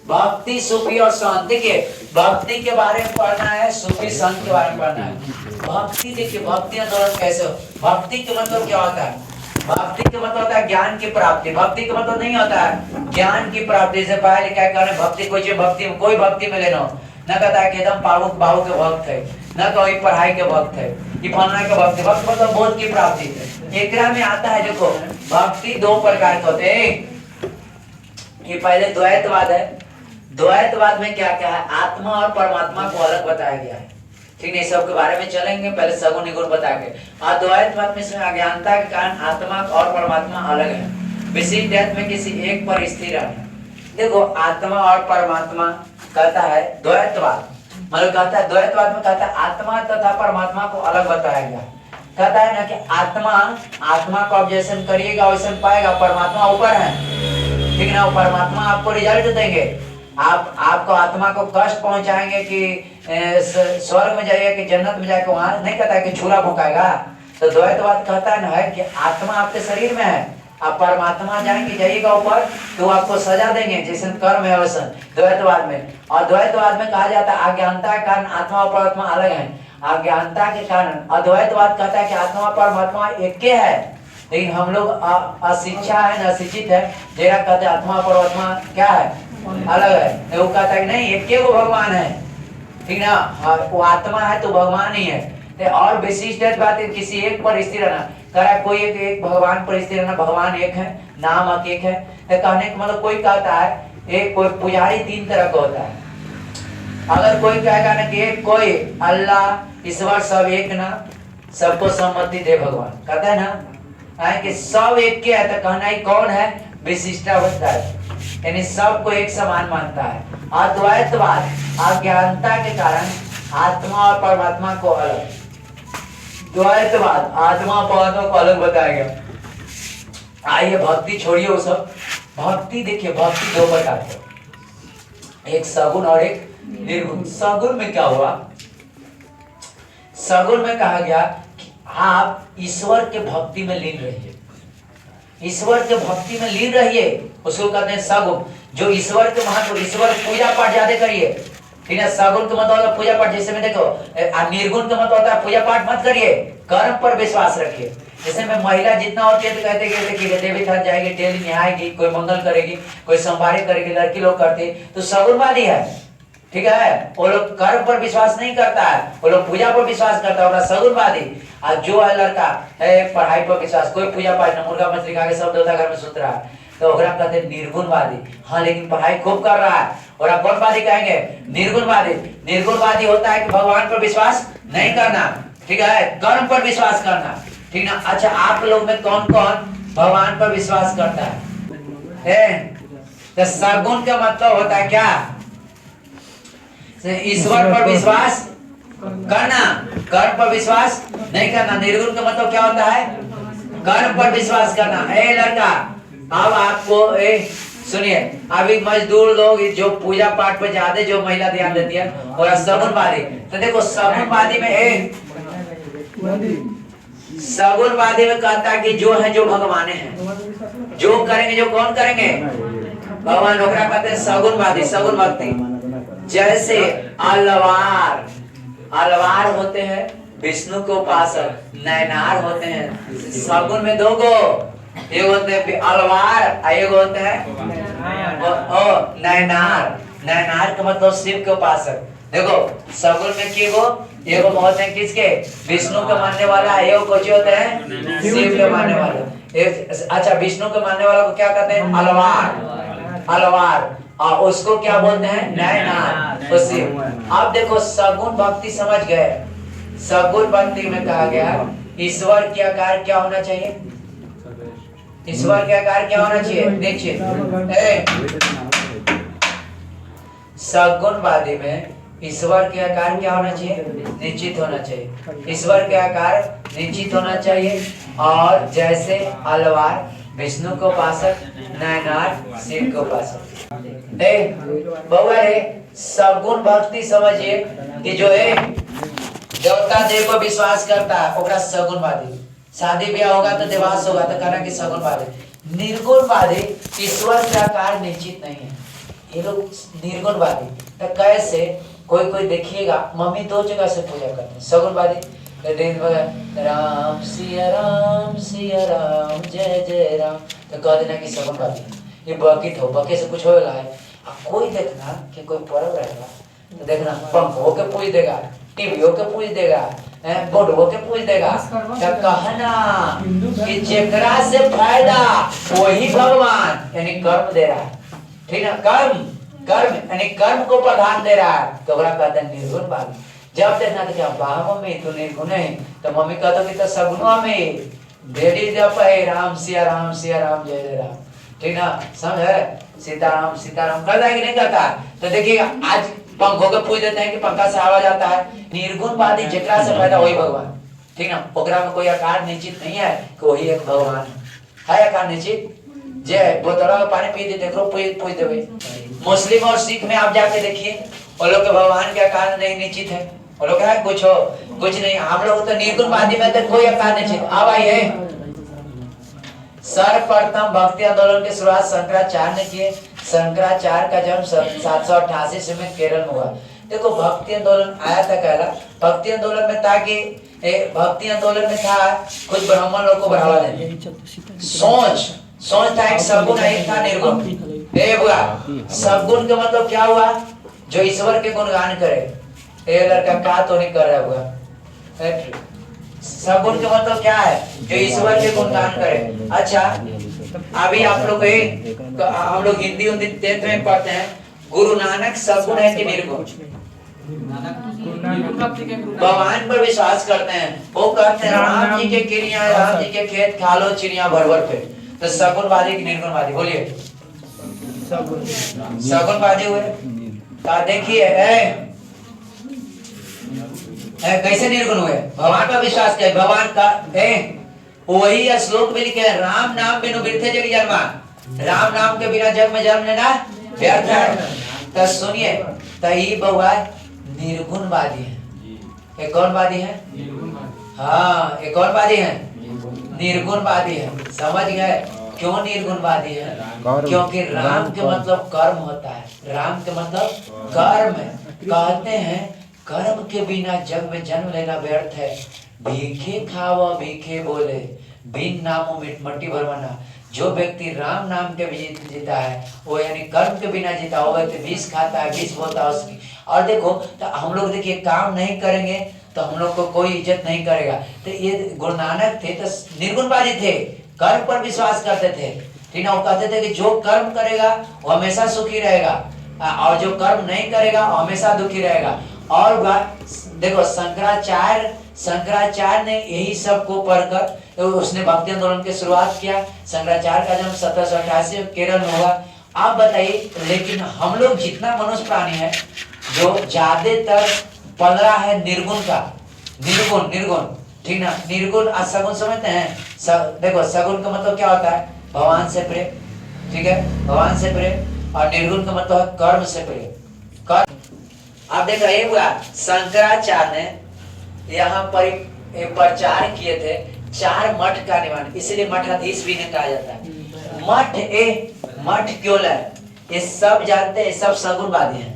भक्ति, सूफी और संत। देखिए भक्ति के बारे में पढ़ना है, सूफी संत के बारे में पढ़ना है। भक्ति देखिए, भक्ति आंदोलन कैसे हो। भक्ति के मतलब क्या होता है? भक्ति का मतलब होता है ज्ञान की प्राप्ति। भक्ति का मतलब नहीं होता है ज्ञान की प्राप्ति। जैसे पढ़ाई लिखाई करने भक्ति, कोई चीज भक्ति में, कोई भक्ति में लेना हो न कहता है कि एकदम पावुक बाबू के भक्त है, न कोई पढ़ाई के भक्त है, ये फलना के भक्त है। भक्त मतलब बोध की प्राप्ति। एकरा में आता है देखो, भक्ति दो प्रकार के होते हैं। ये पहले द्वैतवाद है। द्वैतवाद में क्या क्या है? आत्मा और परमात्मा को अलग बताया गया है। ठीक है, सब के बारे में चलेंगे, पहले सगुण निगुण बता के। अद्वैतवाद में इसमें अज्ञानता के कारण आत्मा और परमात्मा अलग है, विशिष्ट में किसी एक पर स्थिर है। देखो आत्मा और परमात्मा कहता है द्वैतवाद, मतलब कहता है द्वैतवाद में कहता है आत्मा तथा परमात्मा को अलग बताया गया। कहता है ना कि आत्मा को ऑब्जर्वेशन करिएगा वैसे पाएगा, परमात्मा ऊपर है। ठीक है ना, परमात्मा आपको रिजल्ट देंगे। आपको आत्मा को कष्ट पहुंचाएंगे कि स्वर्ग में जाइए कि जन्नत में जाके, वहां नहीं कहता है कि छुरा भुकाएगा। तो द्वैतवाद कहता है ना कि आत्मा आपके शरीर में है, आप परमात्मा जाएंगे जाइएगा ऊपर तो आपको सजा देंगे जैसे कर्म है वैसा द्वैतवाद में। और द्वैतवाद में कहा जाता है अज्ञानता के कारण आत्मा और परमात्मा अलग है। अज्ञानता के कारण अद्वैतवाद कहता है कि आत्मा और परमात्मा एक है, लेकिन हम लोग अशिक्षा है, अशिक्षित है, जरा कहते आत्मा और परमात्मा क्या है? अलग है। वो कहता है कि नहीं एक को भगवान है। ठीक ना, वो आत्मा है तो भगवान ही है। और विशिष्ट बात है किसी एक पर स्थिर रहना। करा कोई एक भगवान पर स्थिर रहना, भगवान एक है, नाम एक है। कहने का मतलब कोई कहता है एक कोई पुजारी तीन तरह का होता है। अगर कोई कहेगा ना कि एक कोई अल्लाह ईश्वर सब एक ना, सबको सम्मति दे भगवान, कहता है ना कि सब एक के है, तो कहना ही कौन है? विशिष्टावस्था है, यानी सबको एक समान मानता है। अद्वैतवाद अज्ञानता के कारण आत्मा और परमात्मा को अलग, द्वैतवाद आत्मा और परमात्मा को अलग बताया गया। आइए भक्ति छोड़िए वो सब। भक्ति देखिए, भक्ति दो प्रकार के, एक सगुण और एक निर्गुण। सगुण में क्या हुआ? सगुण में कहा गया कि आप ईश्वर के भक्ति में लीन रहिए, ईश्वर के भक्ति में लीन रहिए, उसको कहते हैं सगुण। जो ईश्वर के महत्व, ईश्वर पूजा पाठ ज्यादा करिए। ठीक है, सगुण का मतलब होता है पूजा पाठ। जैसे में देखो निर्गुण का मतलब होता है पूजा पाठ मत करिए, कर्म पर विश्वास रखिए। जैसे में महिला जितना होती है तो कहते हैं देखिए देवी थान जाएगी, डेली नहाएगी, कोई मंगल करेगी, कोई सोमवारी करेगी, लड़की लोग करती तो सगुणवादी है। ठीक है, वो लोग कर्म पर विश्वास नहीं करता है, वो लोग पूजा पर विश्वास करता है, सगुणवादी। और जो है लड़का है पढ़ाई पर विश्वास, कोई पूजा पाठ न, मुर्गा मछली खा के सब देवता घर में सुत रहा है, तो ओकरा कहते हैं निर्गुणवादी। हाँ, लेकिन पढ़ाई खूब कर रहा है, और आप कौनवादी कहेंगे? निर्गुणवादी। निर्गुणवादी होता है कि भगवान पर विश्वास नहीं करना, ठीक है, कर्म पर विश्वास करना। ठीक ना। अच्छा, आप लोग में कौन कौन भगवान पर विश्वास करता है? तो सगुण का मतलब होता है क्या? ईश्वर पर विश्वास करना, कर्म पर विश्वास नहीं करना। निर्गुण का मतलब क्या होता है? कर्म पर विश्वास करना। ए लड़का, अब आपको सुनिए, अभी मजदूर लोग जो पूजा पाठ पर ज्यादा जो महिला ध्यान देती है, और सगुणवादी। तो देखो सगुणवादी में सगुणवादी में कहता है कि जो है जो भगवान है, जो करेंगे, जो कौन करेंगे? भगवान। ओकरा कहते हैं सगुणवादी, सगुण भक्ति। जैसे अलवार, अलवार होते हैं विष्णु के उपासक, नैनार होते हैं सगुण में दो गो, एक होते हैं अलवार, एक होते हैं नैनार। नैनार का मतलब शिव के उपासक। देखो सगुण में की गो, एगो होते हैं किसके? विष्णु के मानने वाला, एगो को जो होते हैं शिव के मानने वाले। अच्छा, विष्णु के मानने वाला को क्या कहते हैं? अलवार, अलवार। और उसको क्या बोलते हैं? नैनार, शिव। अब देखो सगुण भक्ति समझ गए। सगुण भक्ति में कहा गया ईश्वर के आकार क्या होना चाहिए? ईश्वर के आकार क्या होना चाहिए? देखिए सगुणवादी में ईश्वर के आकार क्या होना चाहिए? निश्चित होना चाहिए। ईश्वर के आकार निश्चित होना चाहिए। और जैसे अलवार विष्णु को उपासक, नैनार शिव को उपासक। बहुआ रे, सगुण भक्ति समझिए कि जो है देवता देव को विश्वास करता है ओकरा सगुणवादी। शादी ब्याह होगा तो देवास होगा तो कहना कि सगुणवादी। निर्गुणवादी ईश्वर के आकार निश्चित नहीं है, ये लोग निर्गुणवादी। तो कैसे कोई कोई देखिएगा, मम्मी 2 जगह से पूजा करते हैं। सगुणवादी राम सिया राम जय जय राम, तो कह देना कि सगुणवादी है। ये बकित हो, बके से कुछ होगा है। कोई देखना कि कोई पर्व रहेगा तो देखना पंखों के पूज देगा, टीवीओ के पूज देगा, बोर्डों के पूज देगा। तो कहना कि जेकरा से फायदा वही भगवान यानी कर्म दे रहा है। ठीक है, कर्म यानी कर्म को प्रधान दे रहा है, तो कहते हैं निर्गुणवादी। जब देखना तो क्या वाह मम्मी तू निर्गुण है, तो मम्मी कहते कि तो सगुण में डेली जप है राम सिया राम जय जय राम। ठीक ना, समझे? सीताराम करता है कि नहीं करता? तो देखिएगा आज पंखों के पूज देते हैं कि पंखा से आवाज आता है। निर्गुणवादी जेकरा से फायदा वही भगवान। ठीक ना, ओकरा में कोई आकार निश्चित नहीं है कि वही एक भगवान है। आकार निश्चित जे बोतलों में पानी पी देते पूज देवे। मुस्लिम और सिख में आप जाके देखिए, वो लोग के भगवान के आकार नहीं निश्चित है। वो लोग है कुछ नहीं। हम लोग तो निर्गुणवादी में तो कोई आकार निश्चित। अब आइए, सर्वप्रथम भक्ति आंदोलन की शुरुआत शंकराचार्य ने किए। शंकराचार्य का जन्म 788 ईस्वी में केरल में हुआ। देखो भक्ति आंदोलन आया था कहला, भक्ति आंदोलन में था कि भक्ति आंदोलन में था कुछ ब्राह्मण लोग को बढ़ावा देने। सोच था एक सगुण एक था निर्गुण। बुआ सगुण का मतलब क्या हुआ? जो ईश्वर के गुणगान करे। ये लड़का का तो नहीं कर रहा हुआ। सगुण का मतलब क्या है? जो ईश्वर के गुणगान करे। अच्छा, अभी आप लोग हम लोग हिंदी 10th में पढ़ते हैं, गुरु नानक सगुण है कि निर्गुण? भगवान पर विश्वास करते हैं। वो कहते हैं राम जी के क्रिया, राम जी के खेत खा लो चिड़िया भर भर पे। तो सगुणवादी की निर्गुणवादी? बोलिए सगुणवादी हुए। देखिए कैसे निर्गुण हुए? भगवान पर विश्वास किया, भगवान का वही श्लोक में लिखे है, राम नाम बिनु वृथे जग जन्मा। राम नाम के बिना जग में जन्म लेना व्यर्थ है। तो सुनिए, तो ये बउआ निर्गुणवादी है। एक कौन वादी है? हाँ, एक कौन वादी है? निर्गुणवादी है। समझ गए क्यों निर्गुणवादी है? क्योंकि राम के मतलब कर्म होता है। राम के मतलब कर्म है। कहते हैं कर्म के बिना जग में जन्म लेना व्यर्थ है। भीखे खावा भीखे बोले, बिन नामों मिट्टी भरवाना। जो व्यक्ति राम नाम के जीता है वो यानी कर्म के बिना जीता, वो व्यक्ति विष खाता है, विष बोता है उसकी। और देखो तो हम लोग देखिए काम नहीं करेंगे तो हम लोग को कोई इज्जत नहीं करेगा। तो ये गुरु नानक थे तो निर्गुणवादी थे, कर्म पर विश्वास करते थे। ठीक है, वो कहते थे कि जो कर्म करेगा वो हमेशा सुखी रहेगा और जो कर्म नहीं करेगा वो हमेशा दुखी रहेगा। और देखो शंकराचार्य ने यही सब को पढ़कर उसने भक्ति आंदोलन की शुरुआत किया। शंकराचार्य का जन्म 1788 केरल में हुआ। आप बताइए, लेकिन हम लोग जितना मनुष्य प्राणी है जो ज्यादातर पल रहा है निर्गुण का, निर्गुण ठीक ना। निर्गुण और सगुण समझते हैं? देखो सगुण का मतलब क्या होता है? भगवान से प्रेम। ठीक है, भगवान से प्रेम। और निर्गुण का मतलब है कर्म से प्रेम। आप देख रहे हुआ शंकराचार्य ने यहाँ पर प्रचार किए थे 4 मठ का निर्माण, इसलिए मठाधीश भी ने कहा जाता है। मठ क्यों लाए? ये सब जानते हैं, सब सगुणवादी हैं।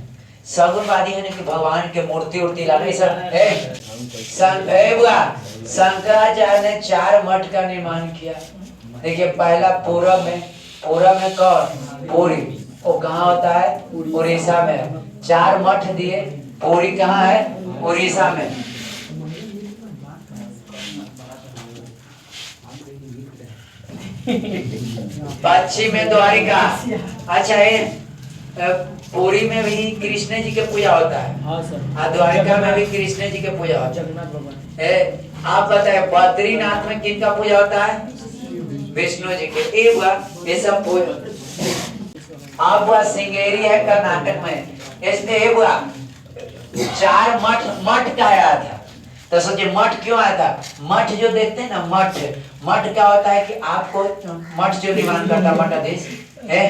सगुणवादी है कि भगवान के मूर्ति उर्ति लाने सब शंकराचार्य ने 4 मठ का निर्माण किया। देखिए पहला पूरब में कौन? पुरी। वो कहाँ होता है? उड़ीसा में। 4 मठ दिए। पुरी कहाँ है? उड़ीसा में। पश्चिम में द्वारिका। अच्छा है, पुरी में भी कृष्ण जी के पूजा होता है। हाँ, द्वारिका में भी कृष्ण जी के पूजा होता है। आप बताए बद्रीनाथ में किन का पूजा होता है? विष्णु जी के। ये सब पूजा। आप हुआ सिंगेरी है कर्नाटक में, इसमें हुआ 4 मठ का आया था। तो सोचिए मठ क्यों आया था? मठ जो देखते हैं ना, मठ क्या होता है कि आपको मठ जो निर्माण करता मठाधीश है।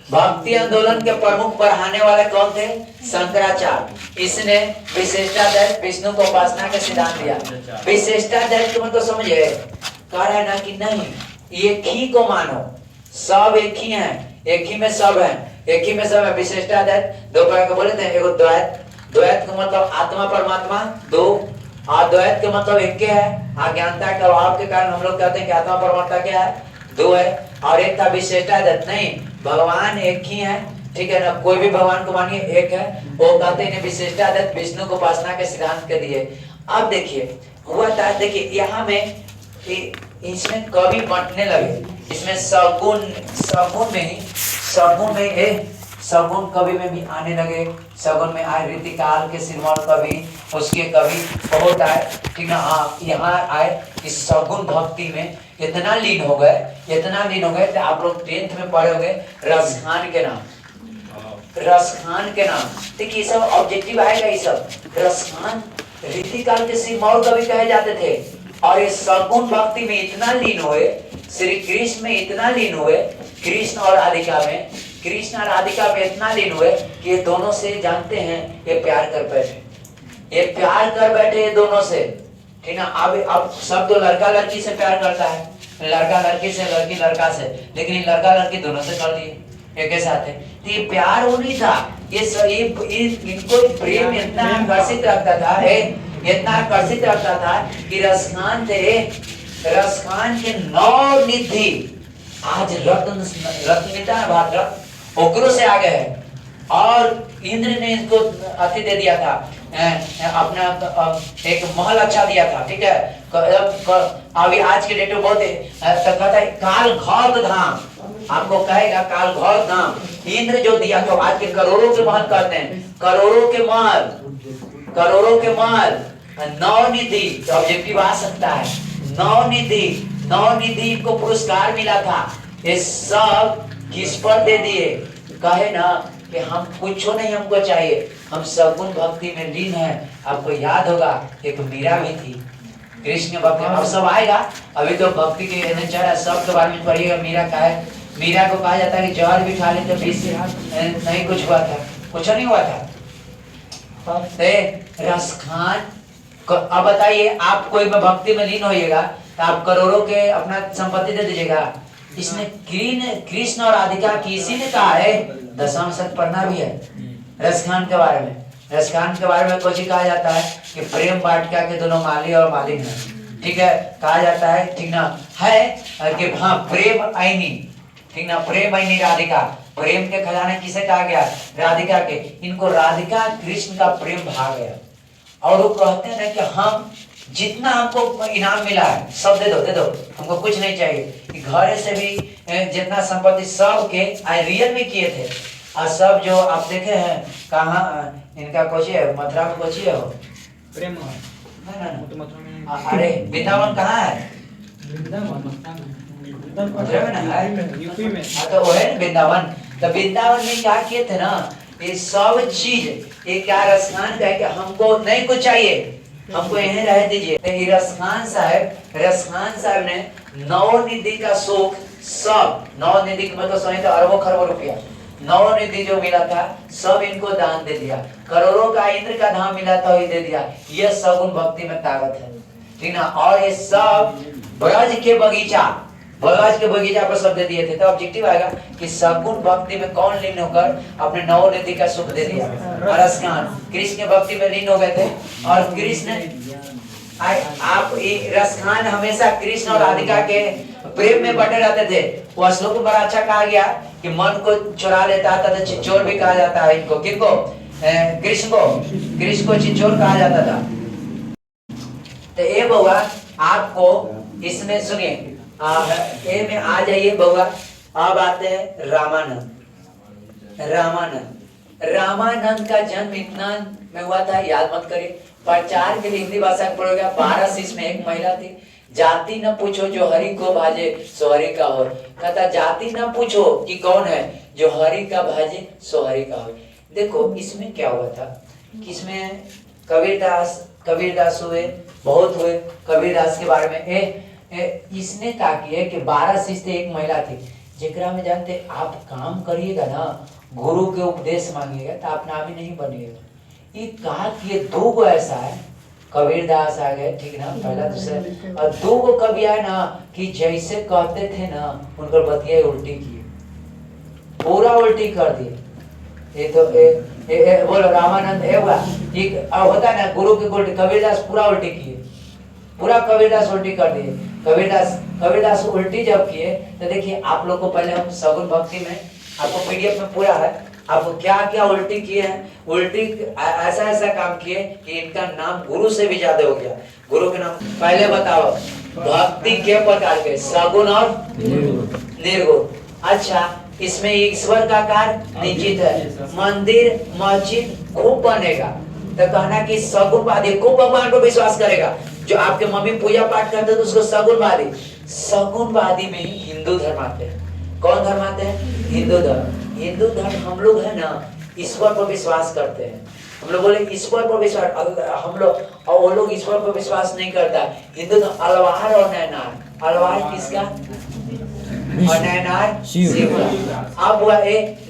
भक्ति आंदोलन के प्रमुख पढ़ाने वाले कौन थे? शंकराचार्य। इसने विशिष्टाद्वैत विष्णु को उपासना का सिद्धांत दिया। विशिष्टाद्वैत को मतलब समझिए, कह रहा है ना कि नहीं एक ही को मानो, सब एक ही है, एक ही में सब है। एक ही में सब है। विशिष्टा अद्वैत दो प्रकार के बोले थे, एगो द्वैत, द्वैत का मतलब आत्मा परमात्मा दो, और द्वैत के मतलब एक के है, अज्ञानता के अभाव के कारण हम लोग कहते हैं कि आत्मा परमात्मा क्या है, दो है। और एक था विशिष्टा अद्वैत, नहीं भगवान एक ही है, ठीक है ना, कोई भी भगवान को मानिए एक है, वो कहते हैं विशिष्टा अद्वैत विष्णु को उपासना के सिद्धांत के दिए। अब देखिए हुआ था, देखिए यहाँ में इसमें कवि बंटने लगे, इसमें सगुण, सगुण में ही सगुण में सगुण कवि में भी आने लगे। सगुण में आए रीतिकाल के सिरमौर कवि, उसके कवि बहुत आए, ठीक ना। हाँ यहाँ आए इस सगुण भक्ति में इतना लीन हो गए, इतना लीन हो गए, तो आप लोग 10th में पढ़े होंगे रसखान के नाम, रसखान के नाम। देखिए सब ऑब्जेक्टिव आएगा, ये सब रसखान रीतिकाल के सिरमौर कवि कहे जाते थे, और ये सगुण भक्ति में इतना लीन हुए, श्री कृष्ण में इतना लीन हुए, कृष्ण और राधिका में, कृष्ण और राधिका में इतना लीन हुए कि ये दोनों से जानते हैं ये प्यार कर बैठे, ये प्यार कर बैठे ये दोनों से, ठीक ना। अब सब तो लड़का लड़की से प्यार करता है, लड़का लड़की से, लड़की लड़का से, लेकिन लड़का लड़की दोनों से कर दिए एक साथ है। तो ये प्यार वो नहीं था, ये इनको प्रेम इतना आकर्षित रखता था, इतना आकर्षित रखता था कि रसखान थे, रसखान के 9 निधि आज रत्नता भारत ओकरो से आगे है। और इंद्र ने इसको अति दे दिया था, अपना एक महल अच्छा दिया था, ठीक है। अभी आज के डेट में बहुत कहता है काल घौर धाम, आपको कहेगा काल घौर धाम, इंद्र जो दिया था आज के करोड़ों के महल करते हैं, करोड़ों के महल, करोड़ों के महल, 9 निधि ऑब्जेक्टिव आ सकता है, 9 निधि, 9 निधि को पुरस्कार मिला था, ये सब किस पर दे दिए, कहे ना कि हम कुछ नहीं हमको चाहिए, हम सगुण भक्ति में लीन है। आपको याद होगा एक मीरा भी थी, कृष्ण भक्ति, अब सब आएगा, अभी तो भक्ति के चढ़ा सब के बारे में पढ़िएगा। मीरा का है, मीरा को कहा जाता है कि जहर भी खा ले तो 20 से नहीं कुछ हुआ था, कुछ नहीं हुआ था। रसखान, अब बताइए आप कोई में भक्ति में लीन होइएगा तो आप करोड़ों के अपना संपत्ति दे दीजिएगा। इसमें कृष्ण और राधिका किसी ने कहा है, दशम शत पढ़ना भी है रसखान के बारे में। रसखान के बारे में कुछ कहा जाता है कि प्रेम वाटिका के दोनों माली और मालिक हैं, ठीक है, कहा जाता है, ठीक ना, है कि हाँ प्रेम आईनी, ठीक ना, प्रेम आईनी राधिका, प्रेम के खजाने किसे कहा गया, राधिका के। इनको राधिका कृष्ण का प्रेम भा गया, और वो कहते हैं कि हम जितना हमको इनाम मिला है सब दे दो, दे दो, हमको कुछ नहीं चाहिए। घर से भी जितना संपत्ति सब के रियल में किए थे, और सब जो आप देखे हैं कहाँ इनका कोची है, मथुरा में कोची है वो प्रेम, अरे वृंदावन कहाँ है, मथुरा में ना है, यूपी में, तो वो है वृंदावन। तो वृंदावन में क्या किए थे ना, ये सब चीज, ये क्या रसखान का है कि हमको नहीं कुछ चाहिए, हमको यहीं रह दीजिए। तो रसखान साहब ने 9 निधि का सुख, सब 9 निधि मतलब समझे तो अरबों खरबों रुपया, 9 निधि जो मिला था सब इनको दान दे दिया, करोड़ों का इंद्र का धाम मिला था ये दे दिया। ये सगुण भक्ति में ताकत है, ठीक ना। और ये सब ब्रज के बगीचा, ब्रज के बगीचा पर सब दे दिए थे। तो ऑब्जेक्टिव आएगा कि सगुण भक्ति में कौन लीन होकर अपने 9 निधि का सुख दे दिया, रसखान कृष्ण के भक्ति में लीन हो गए थे। और कृष्ण आप रसखान हमेशा कृष्ण और राधिका के प्रेम में बटे रहते थे। वो श्लोक बड़ा अच्छा कहा गया कि मन को चुरा लेता था तो चिचोर भी कहा जाता है इनको, किनको, कृष्ण को चिचोर कहा जाता था। तो ये बउआ आपको इसमें सुनिए, ए में आ जाइए बउआ। अब आते हैं रामानंद। रामानंद का जन्म इतना में हुआ था, याद मत करिए, प्रचार के लिए हिंदी भाषा का प्रयोग 12 शिष्य में एक महिला थी। जाति न पूछो जो हरि को भाजे सो हरि का हो, कहता जाति न पूछो कि कौन है, जो हरि का भाजे सो हरि का हो। देखो इसमें क्या हुआ था कि इसमें कबीरदास हुए, बहुत हुए कबीरदास के बारे में। इसने क्या किया कि 12 शिष्य एक महिला थी, जेकरा में जानते आप काम करिएगा ना, गुरु के उपदेश मांगिएगा तो आप नाम ही नहीं बनिएगा। ये कहा कि ये 2 गो ऐसा है, कबीरदास आ गए, ठीक ना, पहला दूसरा, और 2 गो कवि आए ना कि जैसे कहते थे ना उनकर बतिया उल्टी किए, पूरा उल्टी कर दिए। ये तो बोलो रामानंद है हुआ ठीक। अब होता है ना गुरु के उल्टी, कबीरदास पूरा उल्टी किए, पूरा कबीरदास उल्टी कर दिए। कबीरदास उल्टी जब किए तो देखिए आप लोग को पहले हम सगुन भक्ति में आपको पीडीएफ में पूरा है, आपको क्या क्या उल्टी किए हैं, उल्टी ऐसा ऐसा काम किए कि इनका नाम गुरु से भी ज्यादा हो गया। गुरु के नाम पहले बताओ भक्ति के प्रकार के सगुण और निर्गुण। अच्छा इसमें ईश्वर का कार्य निश्चित है, मंदिर मस्जिद खूब बनेगा तो कहना कि सगुणवादी खूब भगवान को विश्वास करेगा। जो आपके मम्मी पूजा पाठ करते हैं तो उसको सगुणवादी, सगुणवादी में ही हिंदू धर्म आते हैं। कौन धर्म आते हैं? हिंदू धर्म। हिंदू धर्म हम लोग है ना ईश्वर पर विश्वास करते हैं। हम लोग बोले ईश्वर पर विश्वास, हम लोग और वो लोग ईश्वर पर विश्वास नहीं करता। हिंदू धर्म अलवार और नैनार, अलवार किसका और नैनार शिव का। अब वह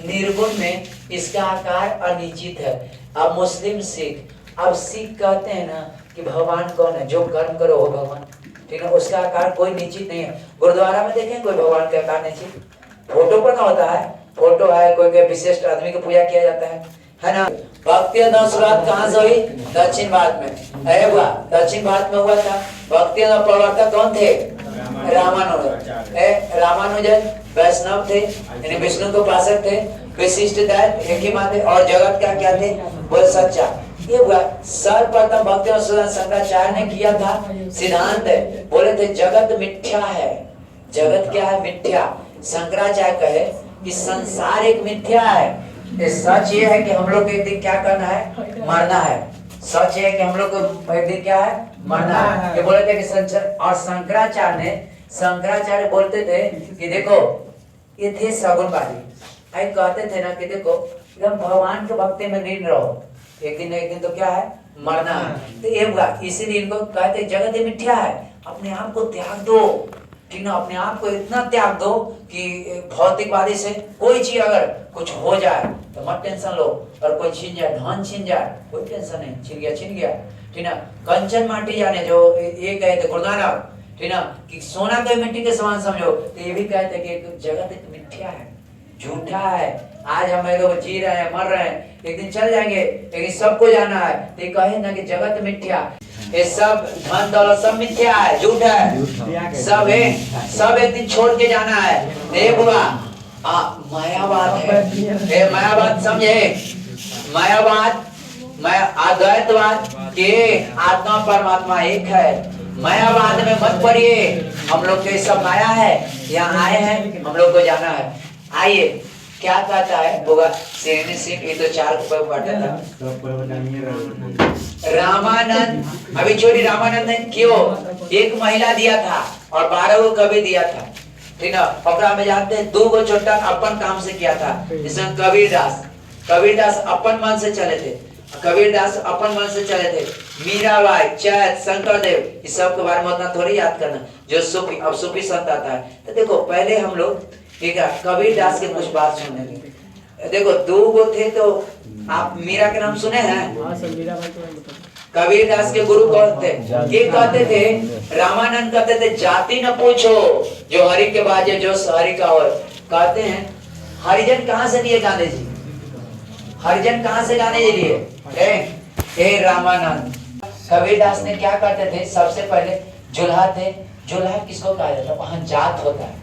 निर्गुण में इसका आकार अनिश्चित है। अब मुस्लिम सिख, अब सिख कहते हैं ना कि भगवान कौन है, जो कर्म करो हो भगवान, ठीक है, उसका आकार कोई निश्चित नहीं है। गुरुद्वारा में देखें कोई भगवान का आकार निश्चित, फोटो पर ना होता है, फोटो है कोई विशिष्ट आदमी की पूजा किया जाता है ना। भक्ति शुरुआत कहाँ से हुई? दक्षिण भारत में। अरे वाह, दक्षिण भारत में हुआ था। भक्ति प्रवर्तक कौन थे? रामानुजन वैष्णव थे, यानी विष्णु के उपासक थे, विशिष्ट एक ही माते और जगत का क्या थे? वो सच्चा। ये हुआ सर्वप्रथम भक्ति शंकराचार्य ने किया था सिद्धांत, बोले थे जगत मिथ्या है। जगत क्या है? मिथ्या। शंकराचार्य कहे कि संसार एक मिथ्या है। ये सच ये है कि हम लोग को एक दिन क्या करना है? मरना है। सच है कि हम लोग को एक दिन क्या है? मरना है। ये बोले थे कि और शंकराचार्य बोलते थे कि देखो ये थे सगुणवादी, आई कहते थे ना कि देखो एकदम भगवान के भक्ति में लीन रहो, एक दिन तो क्या है? मरना है। तो ये हुआ, इसीलिए इनको कहते जगत मिथ्या है, अपने आप को त्याग दो, ठीक ना, अपने आप को इतना त्याग दो कि भौतिकवादी से कोई चीज अगर कुछ हो जाए तो मत टेंशन लो, और कोई छीन जाए, धन छीन जाए, कोई टेंशन नहीं, छीन गया, ठीक ना। कंचन माटी जाने जो ये कहे थे गुरु नानक, ठीक ना, कि सोना को मिट्टी के समान समझो, तो ये भी कहते कि जगत एक मिथ्या है, झूठा है। आज हम लोग जी रहे हैं, मर रहे हैं, एक दिन चल जाएंगे, लेकिन सबको जाना है। तो कहे ना कि जगत मिथ्या, ये सब धन दौलत सब मिथ्या है, झूठा है, सब एक दिन छोड़ के जाना है। देख हुआ मायावाद है, मायावाद समझे? मायावाद अद्वैतवाद के आत्मा परमात्मा एक है। मायावाद में मत पड़िए, हम लोग के सब माया है, यहाँ आए हैं, हम लोग को जाना है। आइए क्या कहता है होगा ये तो 4 रुपए बांटा था। रामानंद, अभी छोड़ी, रामानंद ने क्यों 1 महिला दिया था और 12 को कभी दिया था, ठीक ना। पकड़ा में जाते हैं 2 को छोटा अपन काम से किया था, जिसमें कबीरदास अपन मन से चले थे, कबीरदास अपन मन से चले थे। मीराबाई, चैत, शंकरदेव, इस सब के बारे में उतना थोड़ी याद करना, जो सूफी, अब सूफी संत आता है। तो देखो पहले हम लोग, ठीक है, कबीरदास के कुछ बात सुनेंगे। देखो 2 गो थे, तो आप मीरा के नाम सुने हैं? कबीरदास के गुरु कौन थे? ये कहते थे, रामानंद कहते थे जाति न पूछो, जो हरि के बाजे जो हरि का और। कहते हैं हरिजन कहाँ से लिए गांधी जी? हरिजन कहाँ से गाने लिए? रामानंद। कबीरदास ने क्या करते थे? सबसे पहले जुल्हा थे। जुल्हा किसको कहा जाता है? वहां जात होता है,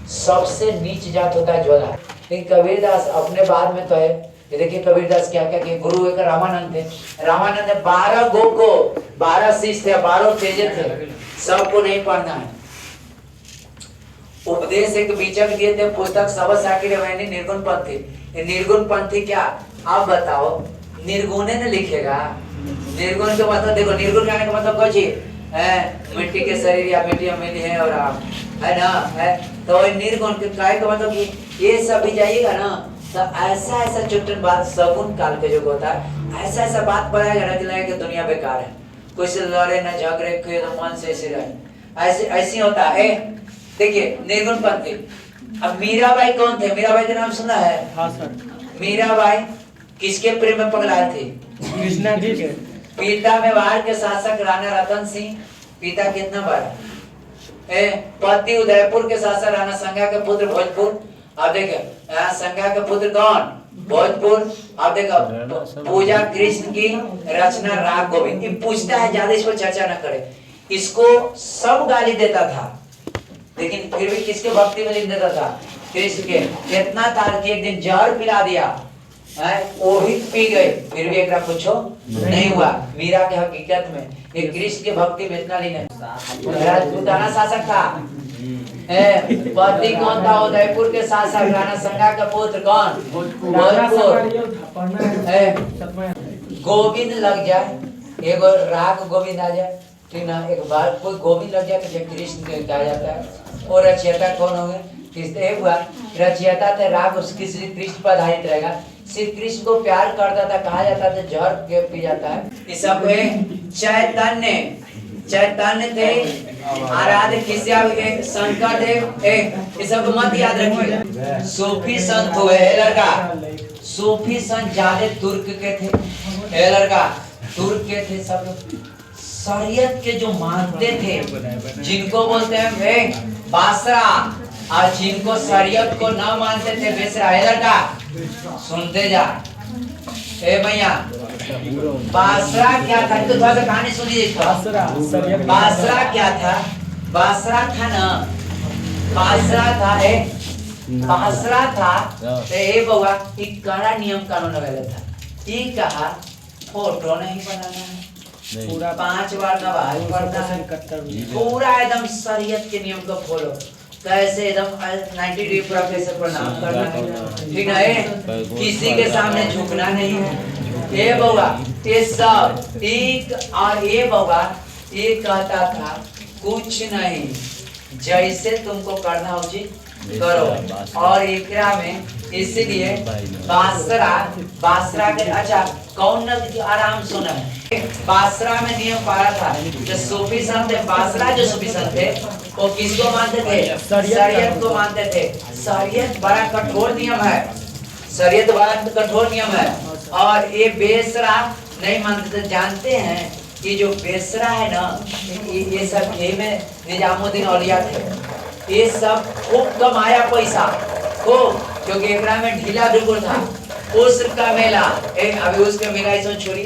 सबसे नीच जात होता है जुल्हा। लेकिन कबीरदास अपने बाद में कहे, देखिए कबीरदास क्या क्या किए। गुरु एक रामानंद थे, रामानंद ने 12 गो को 12 शिष्य थे, 12 तेजे थे, सबको नहीं पढ़ना है। उपदेश एक बीचक दिए थे, पुस्तक सबसाकी रवैनी निर्गुण पंथी। निर्गुण पंथी क्या आप बताओ? निर्गुणे ने लिखेगा। निर्गुण का मतलब देखो, निर्गुण कहने का मतलब कुछ है मिट्टी के शरीर या मिट्टी में मिली है और आप है ना, है तो निर्गुण के काय का मतलब कि ये सब भी जाइएगा ना, तो ऐसा ऐसा चुटन बात सगुन काल के जो होता है, ऐसा ऐसा बात पड़ेगा ना कि दुनिया बेकार है, कोई से लड़े ना झगड़े, कोई मन से ऐसे रहे, ऐसे ऐसी होता है। देखिए निर्गुण पंथी। अब मीराबाई कौन थे? मीराबाई का नाम सुना है? हाँ सर। मीराबाई किसके प्रेम में पगलाए थे? कृष्णा जी के। पिता में बाहर के शासक राणा रतन सिंह, पिता कितना बार? पति उदयपुर के शासक राणा संगा के पुत्र भोजपुर, अब देखो संज्ञा के पुत्र कौन, भोजपुर। अब देखो पूजा कृष्ण की, रचना राग गोविंद। ये पूछता है, ज्यादा इस पर चर्चा न करे। इसको सब गाली देता था, लेकिन फिर भी किसके भक्ति में लिख देता था, कृष्ण के। कितना तार की एक दिन जहर पिला दिया, वो भी पी गए, फिर भी एक पूछो नहीं हुआ। मीरा के हकीकत में ये कृष्ण के भक्ति में इतना लीन। राजपूताना शासक था, पति कौन था, उदयपुर के शासक राणा संगा का पुत्र कौन, भोजपुर। गोविंद लग जाए, एक राग गोविंद आ जाए, ठीक ना, एक बार कोई गोविंद लग जाए तो कृष्ण कहा जाता है। और रचयिता कौन होंगे, किसने हुआ रचयिता थे राग, उसकी श्री कृष्ण पर आधारित रहेगा। श्री कृष्ण को प्यार करता था, कहा जाता था जहर के पी जाता है। इस सब चैतन्य थे, आराध्य किसी शंकर देव, इस सब मत याद रखिए। सूफी संत हुए लड़का, सूफी संत ज्यादा तुर्क के थे, लड़का तुर्क के थे सब लोग। शरीयत के जो मानते थे, जिनको बोलते हैं वे बासरा, और जिनको शरीयत को न मानते थे बेसरा। लड़का सुनते जा, भैया बासरा क्या था, तो थोड़ा सा कहानी सुनिए। बासरा क्या था, बासरा था ना, बासरा था बासरा था तो बउआ कड़ा नियम कानून वाला था। ये कहा फोटो नहीं बनाना है, पूरा 5 बार नमाज पढ़ना है, पूरा एकदम शरीयत के नियम को फॉलो, कैसे एकदम 90 डिग्री पूरा कैसे प्रणाम करना है, ठीक है, किसी के सामने झुकना नहीं है। ये बउआ ये सब एक, और ये बउआ ये कहता था कुछ नहीं, जैसे तुमको करना उचित करो। और एकरा में इसलिए बासरा के, अच्छा कौन आराम सुना है, बासरा में नियम पारा था। जो सूफी संत थे, बासरा जो सूफी संत थे वो किसको मानते थे, शरीयत को मानते थे। शरीयत बड़ा कठोर नियम है, शरीयत बड़ा कठोर नियम है। और ये बेसरा नहीं मानते थे। जानते हैं कि जो बेसरा है ना, ये सब में निजामुद्दीन औलिया थे, ये सब खूब कमाया पैसा खूब, क्योंकि एकरा में ढीला बिल्कुल था। उस का मेला, अभी उसके मेला इसमें छोड़ी।